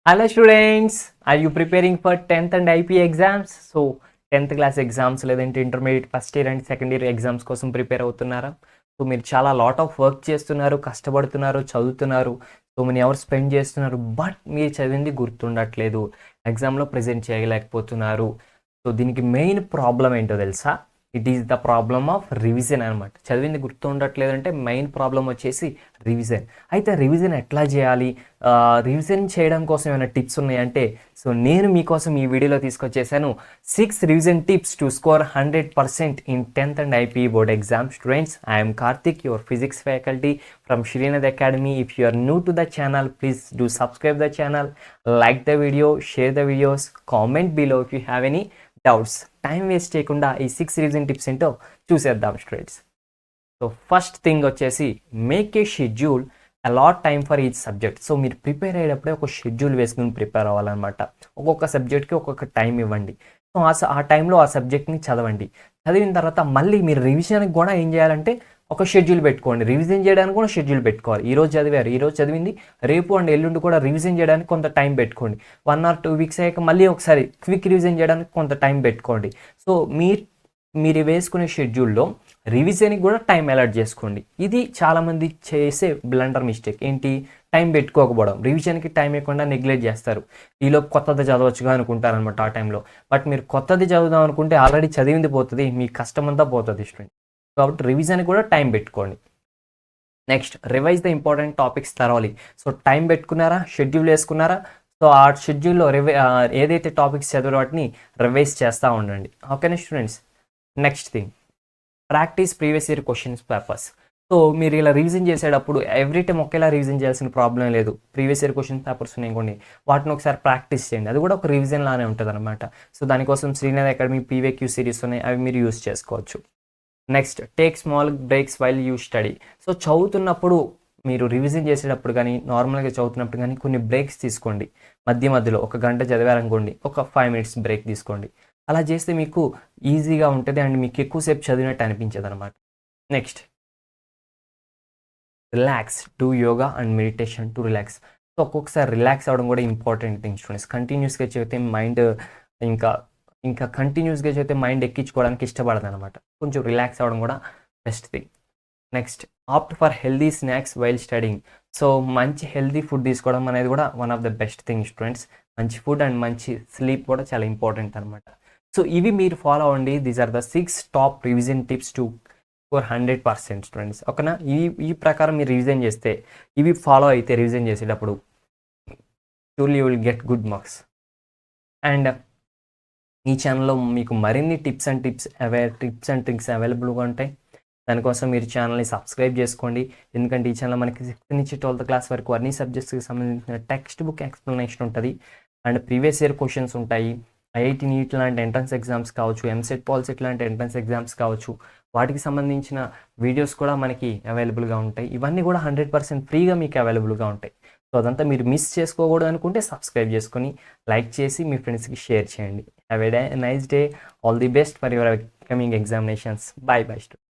Hello students, are you preparing for 10th and IP exams? So 10th class exams లేదంటే intermediate first year and second year exams కోసం prepare అవుతున్నారా? So మీరు చాలా lot of work చేస్తున్నారు, కష్టపడుతున్నారు, చదువుతున్నారు, so many hours spend చేస్తున్నారు, but మీరు చదివింది గుర్తుండట్లేదు, ఎగ్జామ్లో ప్రజెంట్ చేయలేకపోతున్నారు. సో దీనికి మెయిన్ ప్రాబ్లం ఏంటో తెలుసా? It is the problem of revision అనమాట. చదివింది గుర్తు ఉండట్లేదంటే మెయిన్ ప్రాబ్లం వచ్చేసి రివిజన్. అయితే రివిజన్ ఎట్లా చేయాలి, రివిజన్ చేయడం కోసం ఏమైనా టిప్స్ ఉన్నాయంటే, సో నేను మీకోసం ఈ వీడియోలో తీసుకొచ్చేసాను 6 revision tips to score 100% in 10th and IP board exam. Students, I'm Karthik, your physics faculty from Srinath Academy. If you are new to the channel, please do subscribe the channel, like the video, share the videos, comment below if you have any doubts. Time waste చేయకుండా ఈ 6 revision tips ఏంటో చూసేద్దాం students. So first thing వచ్చేసి make a schedule, allot time for each subject. So మీరు prepare అయ్యేటప్పుడే ఒక schedule వేసుకుని prepare అవ్వాలన్నమాట. ఒక్కొక్క సబ్జెక్ట్కి ఒక్కొక్క టైం ఇవ్వండి. సో ఆ టైంలో ఆ సబ్జెక్ట్ని చదవండి. చదివిన తర్వాత మళ్ళీ మీరు రివిజన్కి కూడా ఏం చేయాలంటే ఒక షెడ్యూల్ పెట్టుకోండి. రివిజన్ చేయడానికి కూడా షెడ్యూల్ పెట్టుకోవాలి. ఈరోజు చదివారు, ఈరోజు చదివింది రేపు అండ్ ఎల్లుండి కూడా రివిజన్ చేయడానికి కొంత టైం పెట్టుకోండి. 1 or 2 వీక్స్ అయ్యాక మళ్ళీ ఒకసారి క్విక్ రివిజన్ చేయడానికి కొంత టైం పెట్టుకోండి. సో మీరు వేసుకునే షెడ్యూల్లో రివిజన్కి కూడా టైం అలాట్ చేసుకోండి. ఇది చాలామంది చేసే బ్లండర్ మిస్టేక్. ఏంటి? టైం పెట్టుకోకపోవడం. రివిజన్కి టైం ఇవ్వకుండా నెగ్లెక్ట్ చేస్తారు. ఈలోపు కొత్తది చదవచ్చుగా అనుకుంటారనమాట ఆ టైంలో. బట్ మీరు కొత్తది చదువుదాం అనుకుంటే ఆల్రెడీ చదివింది పోతుంది, మీ కష్టమంతా పోతుంది స్టూడెంట్. కాబట్టి రివిజన్ కూడా టైం పెట్టుకోండి. Next, revise the important topics thoroughly. So time పెట్టుకున్నారా, షెడ్యూల్ వేసుకున్నారా, సో ఆ షెడ్యూల్లో ఏదైతే టాపిక్స్ చదివారో వాటిని రివైజ్ చేస్తూ ఉండండి. ఓకేనా students? Next thing, practice previous year questions papers. So మీరు ఇలా రివిజన్ చేసేటప్పుడు ఎవ్రీ టైం ఒకేలా రివిజన్ చేయాల్సిన ప్రాబ్లం లేదు. ప్రీవియస్ ఇయర్ క్వశ్చన్ పేపర్స్ ఉన్నాయి కొన్ని, వాటిని ఒకసారి ప్రాక్టీస్ చేయండి. అది కూడా ఒక రివిజన్ లానే ఉంటుంది అనమాట. సో దానికోసం శ్రీనాథ్ అకాడమీ పీవీక్యూ సిరీస్ ఉన్నాయి, అవి మీరు యూస్ చేసుకోవచ్చు. Next, take small breaks while you study. So చదువుతున్నప్పుడు, మీరు రివిజన్ చేసేటప్పుడు కానీ నార్మల్గా చదువుతున్నప్పుడు కానీ కొన్ని బ్రేక్స్ తీసుకోండి. మధ్యలో 1 గంట చదివారనుకోండి, ఒక 5 minutes బ్రేక్ తీసుకోండి. అలా చేస్తే మీకు ఈజీగా ఉంటుంది అండ్ మీకు ఎక్కువసేపు చదివినట్టు అనిపించదు అనమాట. Next, relax, do yoga and meditation to relax. So ఒక్కొక్కసారి రిలాక్స్ అవ్వడం కూడా ఇంపార్టెంట్ థింగ్ స్టూడెంట్స్. కంటిన్యూస్గా చదివితే మైండ్ ఇంకా కంటిన్యూస్గా చదివితే మైండ్ ఎక్కించుకోవడానికి ఇష్టపడదు అనమాట. కొంచెం రిలాక్స్ అవ్వడం కూడా best thing. Next, opt for healthy snacks while studying. So మంచి హెల్దీ ఫుడ్ తీసుకోవడం అనేది కూడా one of the best thing students. మంచి ఫుడ్ అండ్ మంచి స్లీప్ కూడా చాలా ఇంపార్టెంట్ అనమాట. సో ఇవి మీరు ఫాలో అవ్వండి. These are the 6 top revision tips to for 100% students. ఓకేనా? ఈ ప్రకారం మీరు రివిజన్ చేస్తే, ఇవి ఫాలో అయితే రివిజన్ చేసేటప్పుడు surely you will get good marks. And ఈ ఛానల్లో మీకు మరిన్ని టిప్స్ అండ్ ట్రిక్స్ అవైలబుల్గా ఉంటాయి. దానికోసం మీరు ఛానల్ని సబ్స్క్రైబ్ చేసుకోండి. ఎందుకంటే ఈ ఛానల్ మనకి 6th నుంచి 12th క్లాస్ వరకు అన్ని సబ్జెక్ట్స్కి సంబంధించిన టెక్స్ట్ బుక్ ఎక్స్ప్లెనేషన్ ఉంటుంది. అండ్ ప్రీవియస్ ఇయర్ క్వశ్చన్స్ ఉంటాయి. ఐఐటి నీట్ లాంటి ఎంట్రన్స్ ఎగ్జామ్స్ కావచ్చు, ఎంసెట్ పాలిసెట్ లాంటి ఎంట్రన్స్ ఎగ్జామ్స్ కావచ్చు, వాటికి సంబంధించిన వీడియోస్ కూడా మనకి అవైలబుల్గా ఉంటాయి. ఇవన్నీ కూడా 100% ఫ్రీగా మీకు అవైలబుల్గా ఉంటాయి. సో అదంతా మీరు మిస్ చేసుకోకూడదు అనుకుంటే సబ్స్క్రైబ్ చేసుకొని, లైక్ చేసి మీ ఫ్రెండ్స్కి షేర్ చేయండి. Have a nice day. All the best for your coming examinations. By by students.